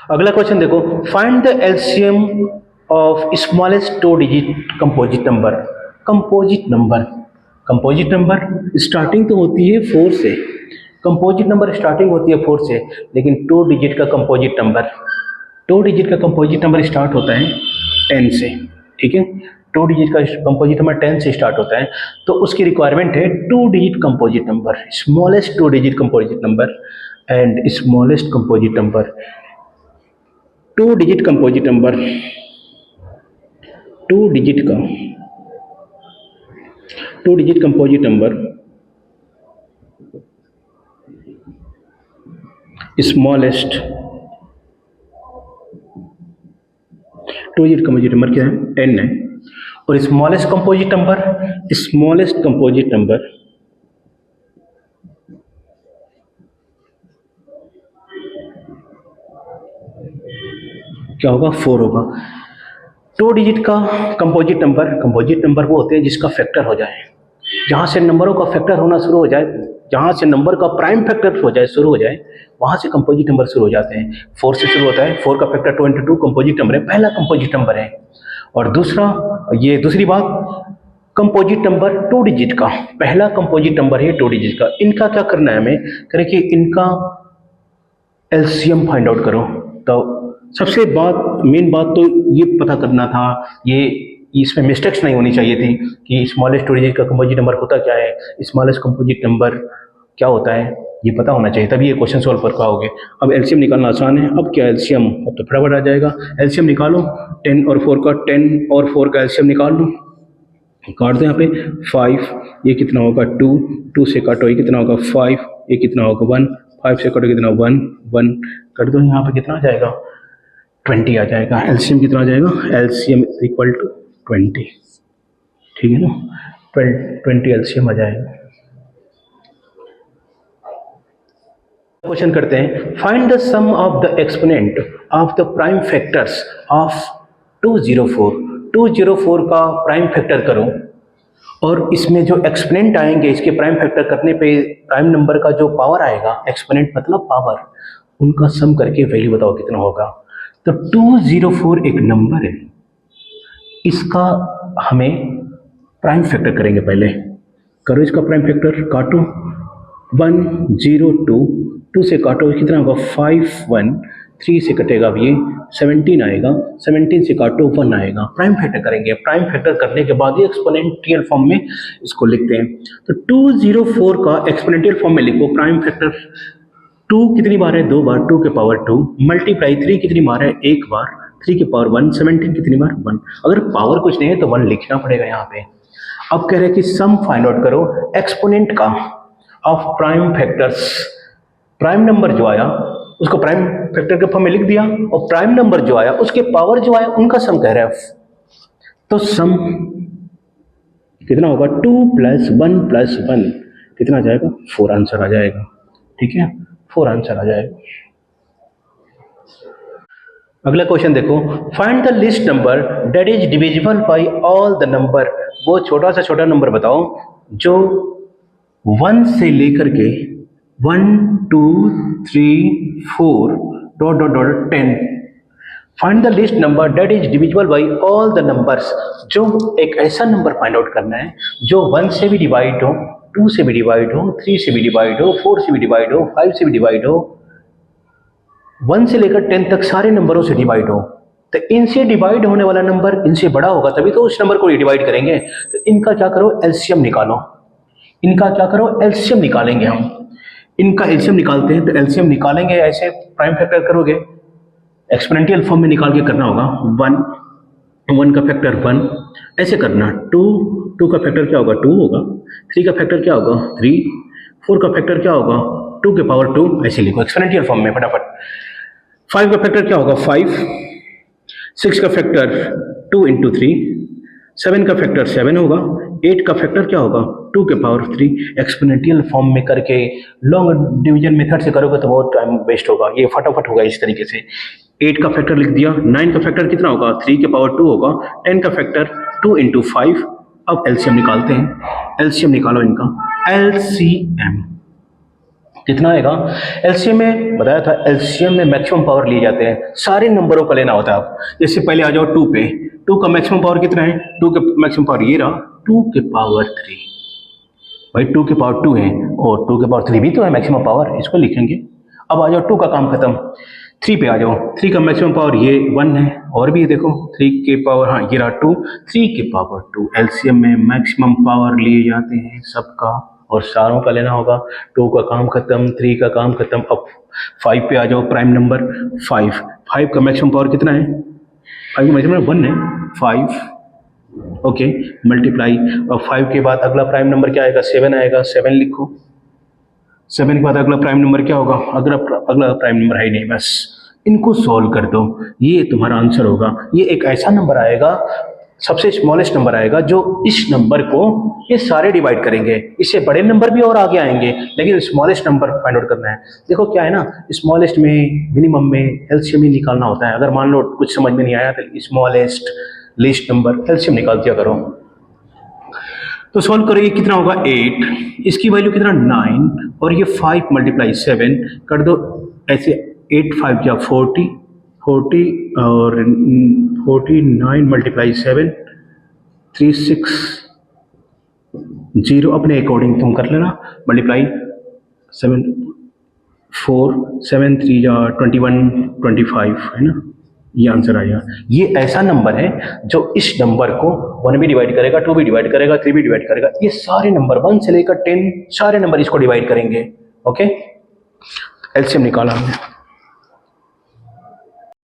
अगला क्वेश्चन देखो, find the LCM of smallest two digit composite number. Composite number, composite number starting तो होती है 4 से, कंपोजिट नंबर स्टार्टिंग होती है 4 से, लेकिन 2 डिजिट का कंपोजिट नंबर, 2 डिजिट का कंपोजिट नंबर स्टार्ट होता है 10 से, ठीक है। 2 डिजिट का कंपोजिट नंबर 10 से स्टार्ट होता है, तो उसकी रिक्वायरमेंट है 2 digit composite number, smallest 2 digit composite number and smallest composite number. 2 digit composite number, 2 digit का 2 digit composite number smallest 2 digit composite number क्या है? 10 है। और smallest composite number, smallest composite number क्या होगा? 4 होगा। 2 डिजिट का कंपोजिट नंबर, कंपोजिट नंबर वो होते हैं जिसका फैक्टर हो जाए, जहां से नंबरों का फैक्टर होना शुरू हो जाए, जहां से नंबर का प्राइम फैक्टर हो जाए, शुरू हो जाए, वहां से कंपोजिट नंबर शुरू हो जाते हैं। 4 से शुरू होता है, 4 का फैक्टर 22 कंपोजिट नंबर है, पहला कंपोजिट नंबर है। और दूसरा, ये दूसरी बात, कंपोजिट नंबर 2 डिजिट का पहला कंपोजिट नंबर है 2 डिजिट का। इनका क्या करना है हमें? करें कि इनका एलसीएम फाइंड आउट करो। तो सबसे मेन बात तो ये पता करना था, ये इसमें मिस्टेक्स नहीं होनी चाहिए थी कि स्मॉलेस्ट 2 डिजिट का कंपोजिट नंबर होता क्या है, स्मॉलेस्ट कंपोजिट नंबर क्या होता है, ये पता होना चाहिए, तभी ये क्वेश्चन सॉल्व कर पाओगे। अब एलसीएम निकालना आसान है। अब क्या एलसीएम? अब तो फटाफट आ जाएगा। एलसीएम निकालो, 10 और 4 का, 10 और 4 का एलसीएम निकाल लो। काट दो यहाँ पे 5, ये कितना होगा 2, 2 से काटो ये कितना होगा 5, ये कितना होगा 1, 5 से काटो कितना 1, 1 कर दो, यहाँ पे कितना आ जाएगा 20 आ जाएगा। एलसीएम कितना आ जाएगा? एलसीएम इक्वल टू 20, ठीक है ना, 20 एलसीएम आ जाएगा। क्वेश्चन करते हैं, find the sum of the exponent of the prime factors of 204। 204 का प्राइम फैक्टर करो, और इसमें जो एक्सपोनेंट आएंगे, इसके प्राइम फैक्टर करने पे प्राइम नंबर का जो पावर आएगा, एक्सपोनेंट मतलब पावर, उनका सम करके वैल्यू बताओ कितना होगा। तो 204 एक नंबर है, इसका हमें प्राइम फैक्टर करेंगे। पहले करो इसका प्राइम फैक्टर, काटो 102, 2 से काटो कितना होगा 5, 1, 3 से कटेगा अब ये 17 आएगा, 17 से काटो 1 आएगा। प्राइम फैक्टर करेंगे, प्राइम फैक्टर करने के बाद ये एक्सपोनेंशियल फॉर्म में इसको लिखते हैं। तो 204 का एक्सपोनेंशियल फॉर्म में लिखो। प्राइम फैक्टर 2 कितनी बार है? 2 बार, 2 के पावर 2 मल्टीप्लाई 3 कितनी बार है? 1 बार, 3 के पावर 1, 17 कितनी बार? 1। अगर पावर कुछ नहीं है तो 1 लिखना पड़ेगा यहाँ पे। अब कह रहे हैं कि सम फाइंड आउट करो एक्सपोनेंट का of prime factors. Prime number जो आया उसको प्राइम फैक्टर के फॉर्म में लिख दिया, और प्राइम नंबर जो आया उसके पावर जो आया उनका सम कह रहे हैं। तो सम कितना होगा? 2 + 1 + 1 कितना आ जाएगा? 4 आंसर आ जाएगा, ठीक है, 4 आंसर आ जाएगा। अगला क्वेश्चन देखो, find the list number that is divisible by all the number. वो छोटा से छोटा नंबर बताओ जो 1 से लेकर के 1, 2, 3, 4 dot dot dot 10। Find the list number that is divisible by all the numbers. जो एक ऐसा नंबर फाइंड आउट करना है जो 1 से भी डिवाइड हो, 2 से भी डिवाइड हो, 3 से भी डिवाइड हो, 4 से भी डिवाइड हो, 5 से भी डिवाइड हो, 1 से लेकर 10 तक सारे नंबरों से डिवाइड हो। तो इनसे डिवाइड होने वाला नंबर इनसे बड़ा होगा तभी तो उस नंबर को डिवाइड करेंगे। तो इनका क्या करो? एलसीएम निकालो। इनका क्या करो? एलसीएम निकालेंगे हम। इनका एलसीएम निकालते हैं। तो एलसीएम निकालेंगे ऐसे, प्राइम फैक्टर करोगे, एक्सपोनेंशियल फॉर्म में निकाल के करना होगा। 1 का फैक्टर 1 ऐसे करना। 2 का फैक्टर क्या होगा? 2 होगा। 3 का फैक्टर क्या होगा? 3। 4 का फैक्टर क्या होगा? 2 के पावर 2 ऐसे लिखो एक्सपोनेंशियल फॉर्म में फटाफट। 5 का फैक्टर क्या होगा? 5। 6 का फैक्टर 2 × 3। 7 का फैक्टर 7 होगा। 8 का फैक्टर क्या होगा? 2 के पावर 3। एक्सपोनेंशियल फॉर्म में करके लॉन्ग डिवीजन मेथड से करोगे तो बहुत टाइम वेस्ट होगा, ये फटाफट होगा इस तरीके से। 8 का फैक्टर लिख दिया। 9 का फैक्टर कितना होगा? 3 के पावर 2 होगा। 10 का फैक्टर 2 × 5। अब एलसीएम निकालते हैं। एलसीएम निकालो इनका। एलसीएम कितना आएगा? एलसीएम में बताया था, एलसीएम में मैक्सिमम पावर लिए जाते हैं, सारे नंबरों का लेना होता है आप। जैसे पहले आ जाओ 2 पे, 2 का मैक्सिमम पावर कितना है? 2 का मैक्सिमम पावर ये रहा 2 के पावर 3। भाई 2 के पावर 2 है और 2 के पावर 3 भी तो है मैक्सिमम पावर, इसको लिखेंगे। अब आ जाओ 2 का काम खत्म, 3 पे आ जाओ। 3 का मैक्सिमम पावर ये 1 है, और भी देखो 3 के पावर, हाँ ये रहा 2, 3 के पावर 2। एलसीएम में मैक्सिमम पावर लिए जाते हैं सबका, और सारों का लेना होगा। 2 का काम खत्म, 3 का काम खत्म। अब 5 पे आ जाओ, प्राइम नंबर 5। 5 का मैक्सिमम पावर कितना है? 5 का मैक्सिमम 1 है, 5 ओके मल्टीप्लाई। और 5 के बाद अगला प्राइम नंबर क्या आएगा? 7 आएगा, 7 लिखो। 7 के बाद अगला प्राइम नंबर क्या होगा? अगला प्राइम नंबर है ही नहीं, बस इनको सॉल्व कर दो, ये तुम्हारा आंसर होगा। ये एक ऐसा नंबर आएगा, सबसे स्मॉलेस्ट नंबर आएगा, जो इस नंबर को ये सारे डिवाइड करेंगे। इससे बड़े नंबर भी और आगे आएंगे, लेकिन स्मॉलेस्ट नंबर फाइंड आउट करना है। देखो क्या है ना, स्मॉलेस्ट में, मिनिमम में एलसीएम ही निकालना होता है। अगर मान लो कुछ समझ में नहीं आया तो स्मॉलेस्ट लीस्ट नंबर एलसीएम निकाल दिया करो। तो सॉल्व करो, ये कितना होगा? 8, इसकी वैल्यू कितना? 9, और ये 5 मल्टीप्लाई 7 कर दो ऐसे। 8 5 या 40, 40 और 49 मल्टीप्लाई 7 360, अपने अकॉर्डिंग तुम कर लेना। मल्टीप्लाई 7 4 7 3 या 21 25 है ना, ये आंसर आएगा। ये ऐसा नंबर है जो इस नंबर को 1 भी डिवाइड करेगा, 2 भी डिवाइड करेगा, 3 भी डिवाइड करेगा। ये सारे नंबर 1 से लेकर 10 सारे नंबर इसको डिवाइड करेंगे। ओके, एलसीएम निकाला हमने।